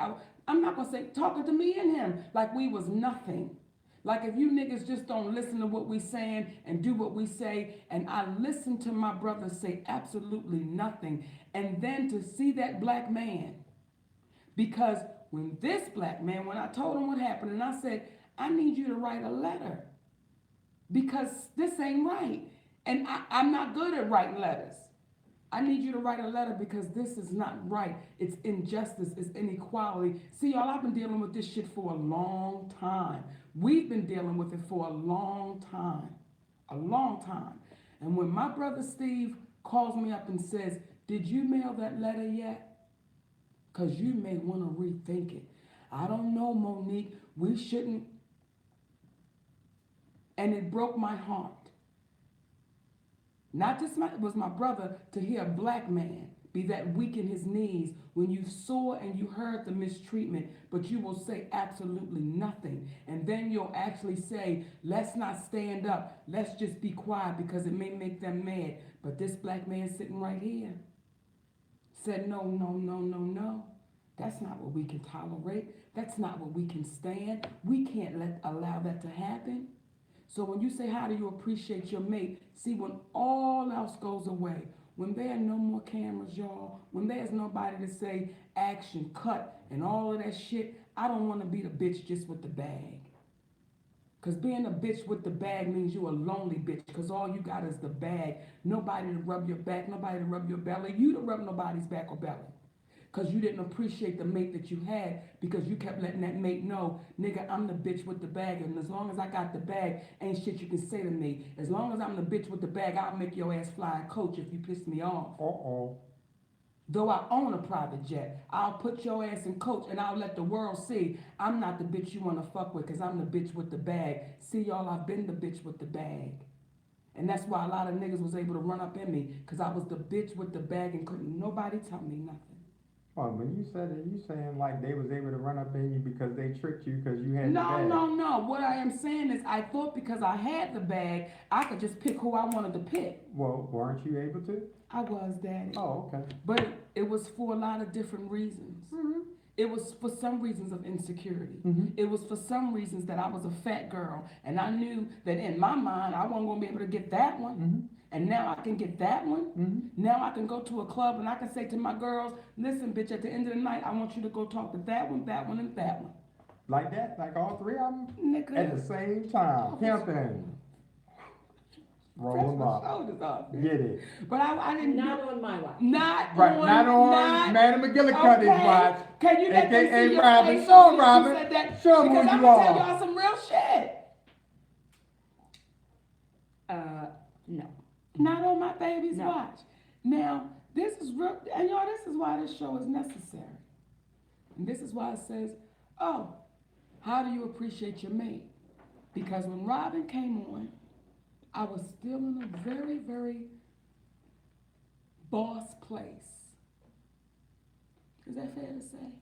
I'm not gonna say talking to me and him like we was nothing. Like if you niggas just don't listen to what we saying and do what we say, and I listened to my brother say absolutely nothing. And then to see that black man, because when this black man, when I told him what happened, and I said, I need you to write a letter because this ain't right. And I'm not good at writing letters. I need you to write a letter because this is not right. It's injustice, it's inequality. See, y'all, I've been dealing with this shit for a long time. We've been dealing with it for a long time. And when my brother Steve calls me up and says, did you mail that letter yet? Because you may want to rethink it. I don't know, MoNique. We shouldn't. And it broke my heart. Not just it was my brother, to hear a black man be that weak in his knees when you saw and you heard the mistreatment, but you will say absolutely nothing. And then you'll actually say, let's not stand up. Let's just be quiet because it may make them mad. But this black man sitting right here said, no. That's not what we can tolerate. That's not what we can stand. We can't allow that to happen. So when you say, how do you appreciate your mate? See, when all else goes away, when there are no more cameras, y'all, when there's nobody to say action, cut, and all of that shit, I don't want to be the bitch just with the bag. Because being a bitch with the bag means you're a lonely bitch because all you got is the bag. Nobody to rub your back, nobody to rub your belly, you to rub nobody's back or belly. Because you didn't appreciate the mate that you had because you kept letting that mate know, nigga, I'm the bitch with the bag. And as long as I got the bag, ain't shit you can say to me. As long as I'm the bitch with the bag, I'll make your ass fly and coach if you piss me off. Though I own a private jet, I'll put your ass in coach and I'll let the world see I'm not the bitch you want to fuck with because I'm the bitch with the bag. See, y'all, I've been the bitch with the bag. And that's why a lot of niggas was able to run up in me because I was the bitch with the bag and couldn't nobody tell me nothing. Oh, when you said it, you saying like they was able to run up in you because they tricked you because you had the bag. No. What I am saying is I thought because I had the bag, I could just pick who I wanted to pick. Well, weren't you able to? I was, Daddy. Oh, okay. But it was for a lot of different reasons. Mm-hmm. It was for some reasons of insecurity. Mm-hmm. It was for some reasons that I was a fat girl. And I knew that in my mind, I wasn't going to be able to get that one. Mm-hmm. and now I can get that one. Mhm. Now I can go to a club and I can say to my girls, listen, bitch, at the end of the night, I want you to go talk to that one, and that one. Like that, like all three of them Nigga. at the same time, pimping, roll Fresh them my up, shoulders off. get it. But I didn't Not do, on my watch. not Right, on, not on Madam McGillicuddy's okay. watch. Can you let them AKA see your Robin. face Show when you Robin. said that? Show 'em who Because I'm you gonna tell are. y'all some real shit. No. Not on my baby's No. watch. Now, this is real, and y'all, this is why this show is necessary. And this is why it says, oh, how do you appreciate your mate? Because when Robin came on, I was still in a very, very boss place. Is that fair to say?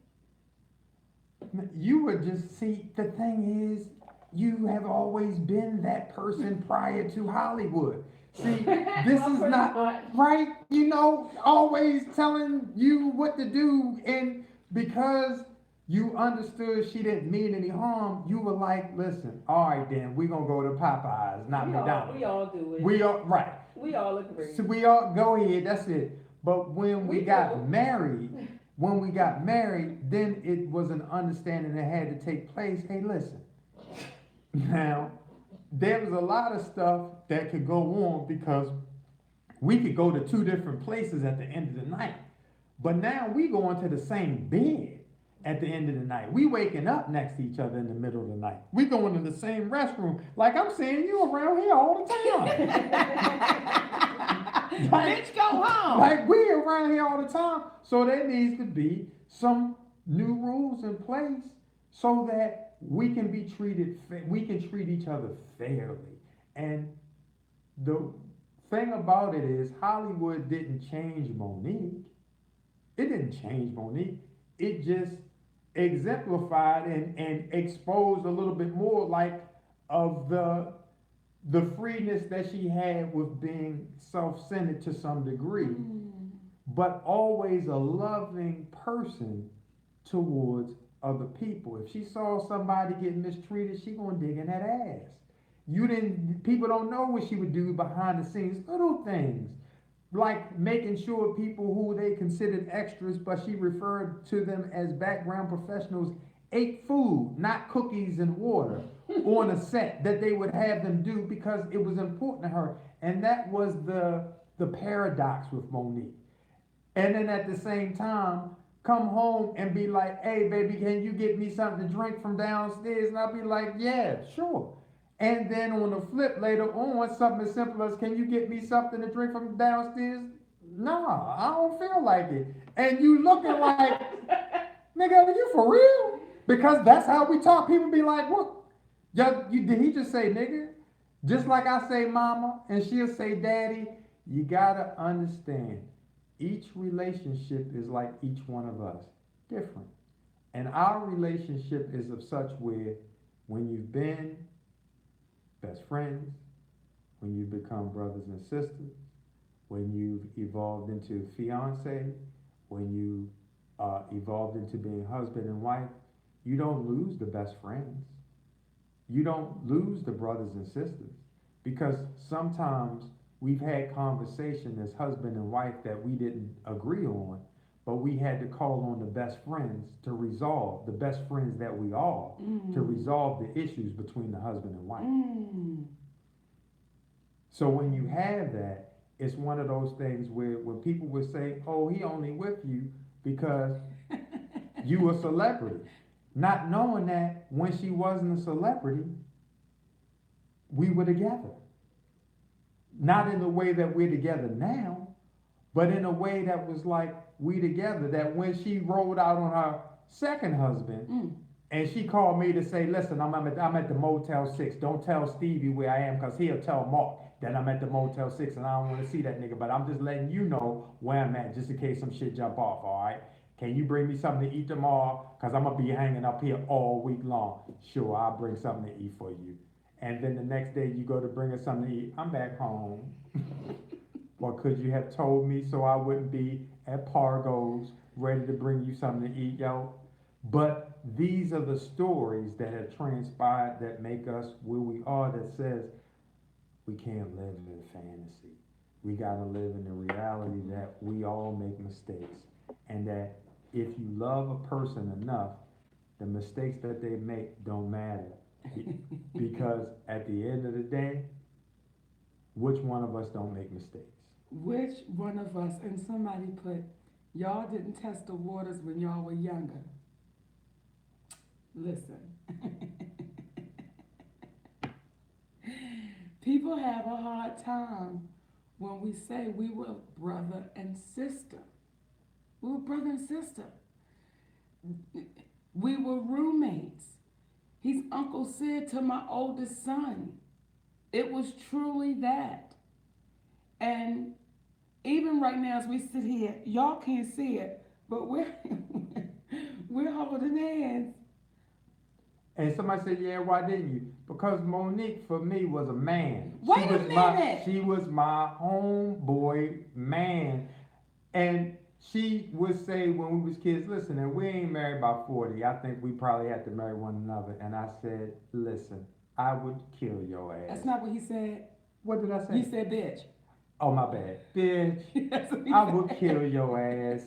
You would just see, the thing is, you have always been that person prior to Hollywood. See, this is not, right? You know, always telling you what to do, and because you understood she didn't mean any harm, you were like, listen, all right then, we gonna go to Popeyes, not McDonald's. We all do it. We all, right. We all agree. So we all, go ahead, that's it. But when we We got do. married, then it was an understanding that had to take place. Hey, listen. Now, there was a lot of stuff that could go on because we could go to two different places at the end of the night. But now we going to the same bed at the end of the night. We waking up next to each other in the middle of the night. We going to the same restroom. Like I'm saying, you around here all the time. Bitch, go home. Like we around here all the time. So there needs to be some new rules in place so that we can be treated, we can treat each other fairly. And the thing about it is Hollywood didn't change MoNique. It didn't change MoNique. It just exemplified and exposed a little bit more like of the freeness that she had with being self-centered to some degree, but always a loving person towards other people. If she saw somebody getting mistreated, she gonna dig in that ass. People don't know what she would do behind the scenes, little things, like making sure people who they considered extras, but she referred to them as background professionals, ate food, not cookies and water, on a set that they would have them do because it was important to her. And that was the paradox with MoNique. And then at the same time, come home and be like, hey baby, can you get me something to drink from downstairs? And I'll be like, yeah, sure. And then on the flip later on, something as simple as, can you get me something to drink from downstairs? Nah, I don't feel like it. And you looking like, nigga, are you for real? Because that's how we talk. People be like, what? Did he just say nigga? Just like I say mama and she'll say daddy. You gotta understand, each relationship is like each one of us, different. And our relationship is of such where when you've been best friends, when you become brothers and sisters, when you've evolved into fiance, when you evolved into being husband and wife, you don't lose the best friends. You don't lose the brothers and sisters, because sometimes we've had conversation as husband and wife that we didn't agree on, but we had to call on the best friends to resolve, the best friends that we are, to resolve the issues between the husband and wife. So when you have that, it's one of those things where when people would say, oh, he only with you because you a celebrity. Not knowing that when she wasn't a celebrity, we were together. Not in the way that we're together now, but in a way that was like we together, that when she rolled out on her second husband, and she called me to say, listen, I'm at the Motel 6. Don't tell Stevie where I am, because he'll tell Mark that I'm at the Motel 6 and I don't want to see that nigga, but I'm just letting you know where I'm at just in case some shit jump off, all right? Can you bring me something to eat tomorrow? Because I'm going to be hanging up here all week long. Sure, I'll bring something to eat for you. And then the next day you go to bring her something to eat. I'm back home. Or could you have told me so I wouldn't be at Pargo's ready to bring you something to eat, yo? But these are the stories that have transpired that make us where we are, that says we can't live in fantasy. we gotta live in the reality that we all make mistakes. And that if you love a person enough, the mistakes that they make don't matter. Because at the end of the day, which one of us don't make mistakes? Which one of us, and somebody put, y'all didn't test the waters when y'all were younger. Listen. People have a hard time when we say we were brother and sister. We were brother and sister. We were roommates. He's Uncle Sid to my oldest son. It was truly that. And even right now as we sit here, y'all can't see it, but we're we're holding hands. And somebody said, yeah, why didn't you? Because MoNique, for me, was a man. Wait a minute. She was my homeboy man. And she would say when we was kids, listen, and we ain't married by 40. I think we probably had to marry one another. And I said, listen, I would kill your ass. That's not what he said. What did I say? You said bitch. Oh, my bad. Bitch, That's what he I said. would kill your ass.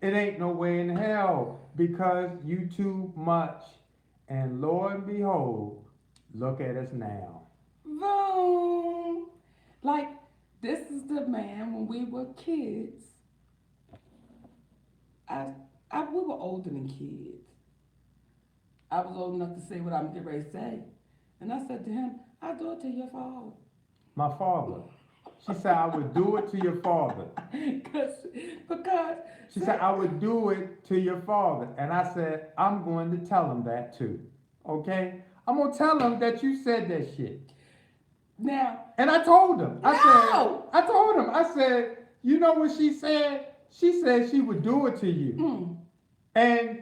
It ain't no way in hell because you too much. And lo and behold, look at us now. Boom. Like, this is the man when we were kids. We were older than kids. I was old enough to say what I'm getting ready to say. And I said to him, I'll do it to your father. My father. She said, I would do it to your father. because She said, I would do it to your father. And I said, I'm going to tell him that too. Okay? I'm going to tell him that you said that shit. now, And I told him. No! I told him. I said, you know what she said? She said she would do it to you. And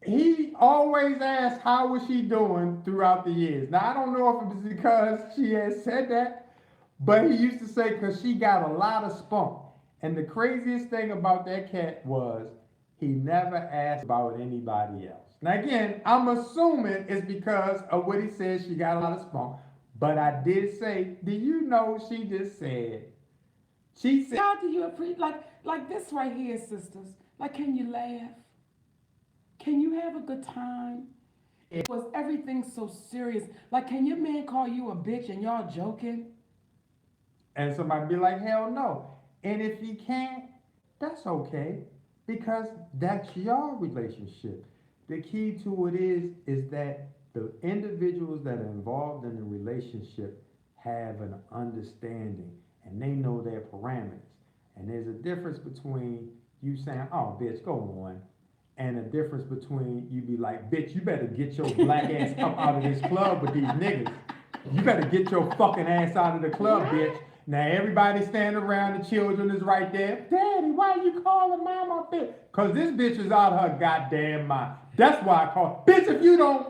he always asked, how was she doing throughout the years? Now, I don't know if it was because she had said that, but he used to say, because she got a lot of spunk. And the craziest thing about that cat was he never asked about anybody else. Now, again, I'm assuming it's because of what he said, she got a lot of spunk. But I did say, do you know she just said, she said, how do you appreciate, like this right here, sisters? Like, can you laugh? Can you have a good time? Was everything so serious? Like, can your man call you a bitch and y'all joking? and somebody be like, hell no. And if he can't, that's okay, because that's your relationship. The key to it is that the individuals that are involved in the relationship have an understanding and they know their parameters. And there's a difference between you saying, oh, bitch, go on, and a difference between you be like, bitch, you better get your black ass up out of this club with these niggas. You better get your fucking ass out of the club, bitch. Now everybody standing around, the children is right there. Daddy, why you calling mama bitch? Cause this bitch is out of her goddamn mind. That's why I call, bitch, if you don't.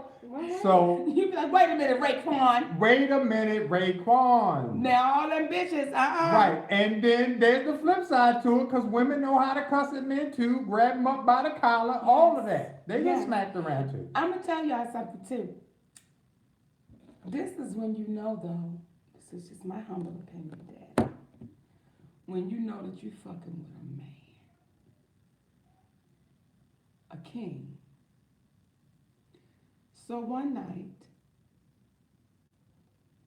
So You be like, wait a minute, Raekwon. wait a minute, Raekwon. Now all them bitches, Right, and then there's the flip side to it, because women know how to cuss at men too, grab them up by the collar, all of that. They get Yes. smacked around too. I'm gonna tell y'all something too. This is when you know, though, this is just my humble opinion, Dad. When you know that you fucking with a man, a king. So one night,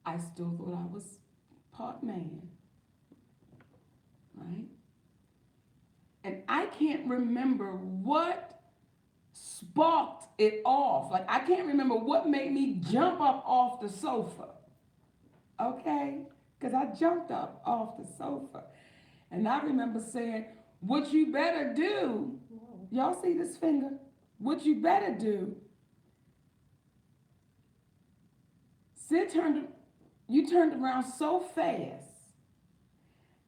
I still thought I was part man, right? And I can't remember what sparked it off. Like, I can't remember what made me jump up off the sofa, okay? Because I jumped up off the sofa. And I remember saying, what you better do, y'all see this finger? What you better do, you turned around so fast,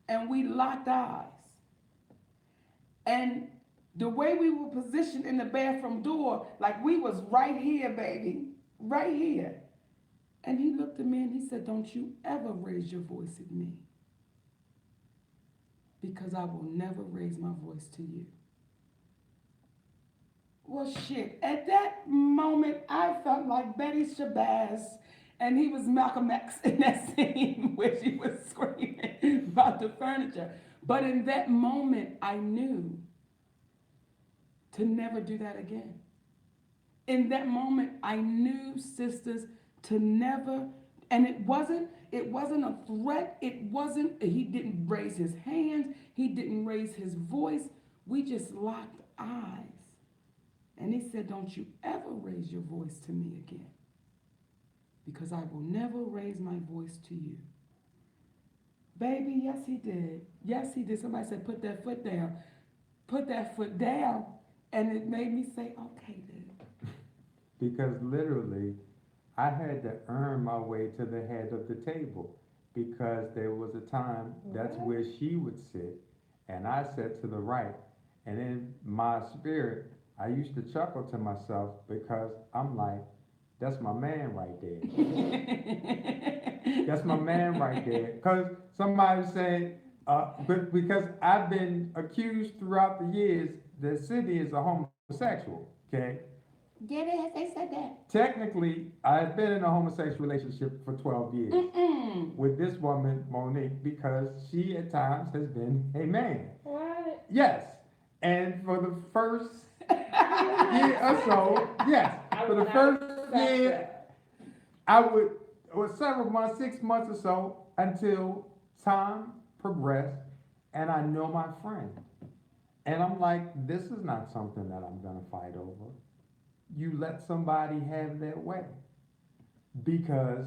and we locked eyes. And the way we were positioned in the bathroom door, like we was right here, baby, right here. And he looked at me and he said, don't you ever raise your voice at me, because I will never raise my voice to you. Well, shit, at that moment, I felt like Betty Shabazz And he was Malcolm X in that scene where she was screaming about the furniture. But in that moment, I knew to never do that again. In that moment, I knew, sisters, to never, and it wasn't a threat. He didn't raise his hands. He didn't raise his voice. We just locked eyes. And he said, don't you ever raise your voice to me again, because I will never raise my voice to you. Baby, yes, he did. Yes, he did. Somebody said, put that foot down. Put that foot down. And it made me say, okay, then. Because literally, I had to earn my way to the head of the table, because there was a time that's where she would sit and I sat to the right. And in my spirit, I used to chuckle to myself, because I'm like, that's my man right there. That's my man right there. Because somebody was saying, but because I've been accused throughout the years that Sidney is a homosexual, okay? Yeah, they said that. Technically, I've been in a homosexual relationship for 12 years with this woman, MoNique, because she at times has been a man. What? Yes. And for the first year or so, yes. For the first year, several months, 6 months or so, until time progressed, and I know my friend. And I'm like, this is not something that I'm gonna fight over. You let somebody have their way, because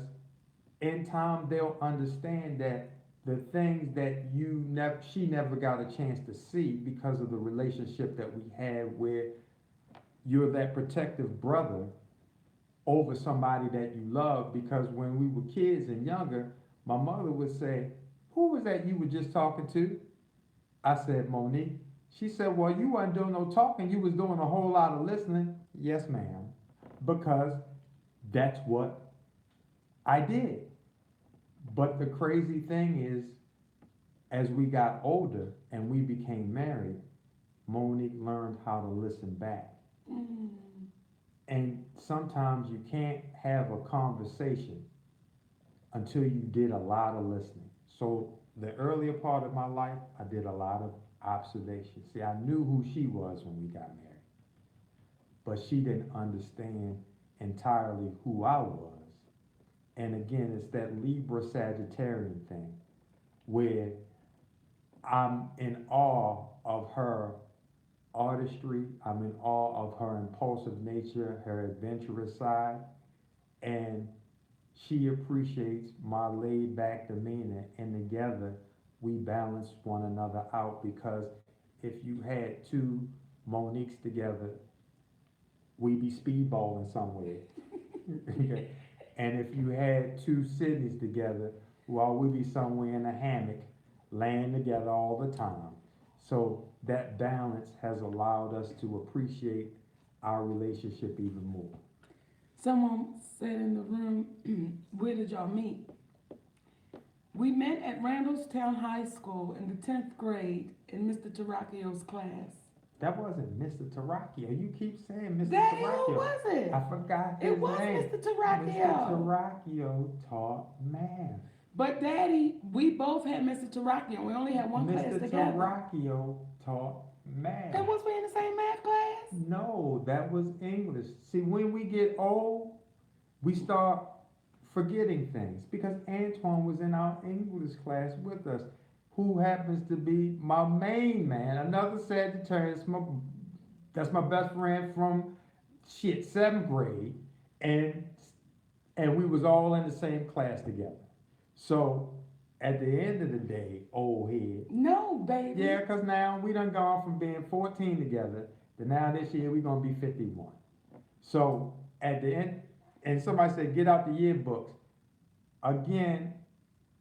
in time they'll understand that the things that she never got a chance to see, because of the relationship that we had, where you're that protective brother over somebody that you love. Because when we were kids and younger, my mother would say, who was that you were just talking to? I said, MoNique. She said, well, you wasn't doing no talking, you was doing a whole lot of listening. Yes, ma'am, because that's what I did. But the crazy thing is, as we got older and we became married, MoNique learned how to listen back. And sometimes you can't have a conversation until you did a lot of listening. So the earlier part of my life, I did a lot of observation. See, I knew who she was when we got married, but she didn't understand entirely who I was. And again, it's that Libra Sagittarian thing, where I'm in awe of her artistry, I'm in awe of her impulsive nature, her adventurous side, and she appreciates my laid back demeanor, and together we balance one another out. Because if you had two MoNiques together, we'd be speedballing somewhere. Okay. And if you had two Sidneys together, well, we'd be somewhere in a hammock, laying together all the time. So that balance has allowed us to appreciate our relationship even more. Someone said in the room, where did y'all meet? We met at Randallstown High School in the 10th grade in Mr. Terracchio's class. That wasn't Mr. Terracchio. You keep saying Mr. Daddy, Terracchio. who was it? I forgot his It was name. Mr. Terracchio. Mr. Terracchio taught math. But Daddy, we both had Mr. Terracchio. We only had one class Mr. together. Terracchio taught math. And was we in the same math class? No, that was English. See, when we get old, we start forgetting things, because Antoine was in our English class with us, who happens to be my main man, another Sagittarius. That's my best friend from 7th grade, and we was all in the same class together. So at the end of the day, old head. No, baby. Yeah, because now we done gone from being 14 together to now this year we're going to be 51. So at the end, and somebody said, get out the yearbooks. Again,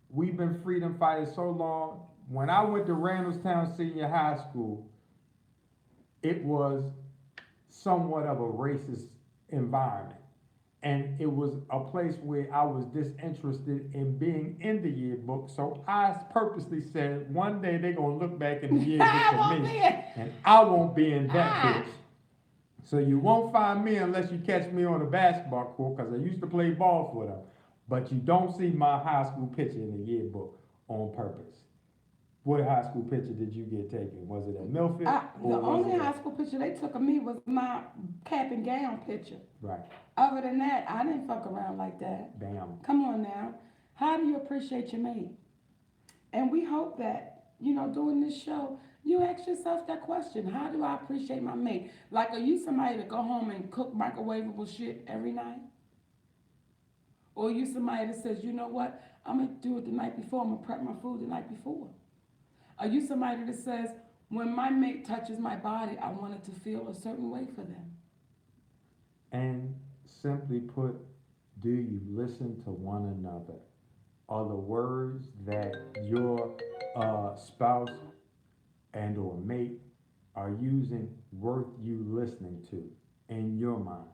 we've been freedom fighters so long. When I went to Randallstown Senior High School, it was somewhat of a racist environment. And it was a place where I was disinterested in being in the yearbook. So I purposely said, one day they're going to look back in the yearbook for me, and I won't be in that bitch. So you won't find me unless you catch me on a basketball court, because I used to play ball for them. But you don't see my high school picture in the yearbook on purpose. What high school picture did you get taken? Was it at Milford? The or was only it high at- school picture they took of me was my cap and gown picture. Right, Other than that, I didn't fuck around like that. bam. Come on now. How do you appreciate your mate? And we hope that, you know, doing this show, you ask yourself that question. How do I appreciate my mate? Like, are you somebody to go home and cook microwavable shit every night? Or are you somebody that says, you know what, I'm gonna do it the night before, I'm gonna prep my food the night before? Are you somebody that says, when my mate touches my body, I want it to feel a certain way for them? And simply put, do you listen to one another? Are the words that your spouse and or mate are using worth you listening to in your mind?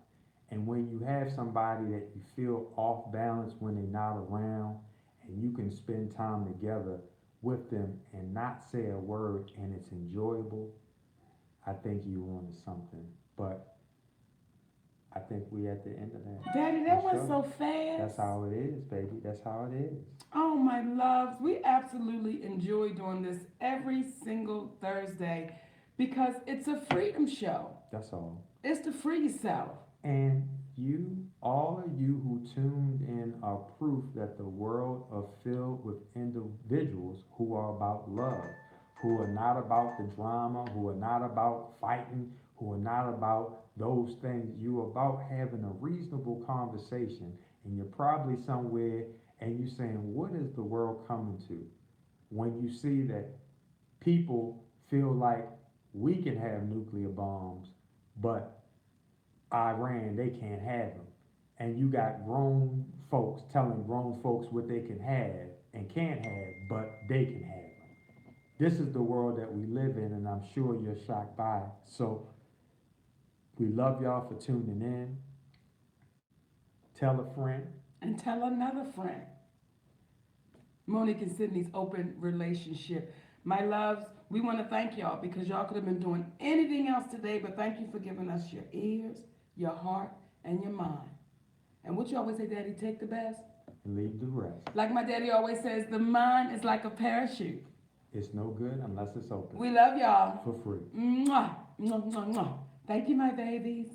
And when you have somebody that you feel off balance when they're not around, and you can spend time together with them and not say a word and it's enjoyable, I think you're on to something. But I think we at the end of that. Daddy, that That's went so fast. That's how it is, baby. That's how it is. Oh, my loves, we absolutely enjoy doing this every single Thursday because it's a freedom show. That's all. It's to free yourself. And you, all of you who tuned in are proof that the world is filled with individuals who are about love, who are not about the drama, who are not about fighting, who are not about those things. You are about having a reasonable conversation, and you're probably somewhere and you're saying, what is the world coming to? When you see that people feel like we can have nuclear bombs, but Iran, they can't have them. And you got grown folks telling grown folks what they can have and can't have, but they can have them. This is the world that we live in, and I'm sure you're shocked by it. So we love y'all for tuning in. Tell a friend. And tell another friend. MoNique and Sidney's open relationship. My loves, we want to thank y'all because y'all could have been doing anything else today, but thank you for giving us your ears, your heart, and your mind. And what you always say, Daddy, take the best. And leave the rest. Like my daddy always says, the mind is like a parachute. It's no good unless it's open. We love y'all. For free. Mwah, mwah, mwah, mwah. Thank you, my babies.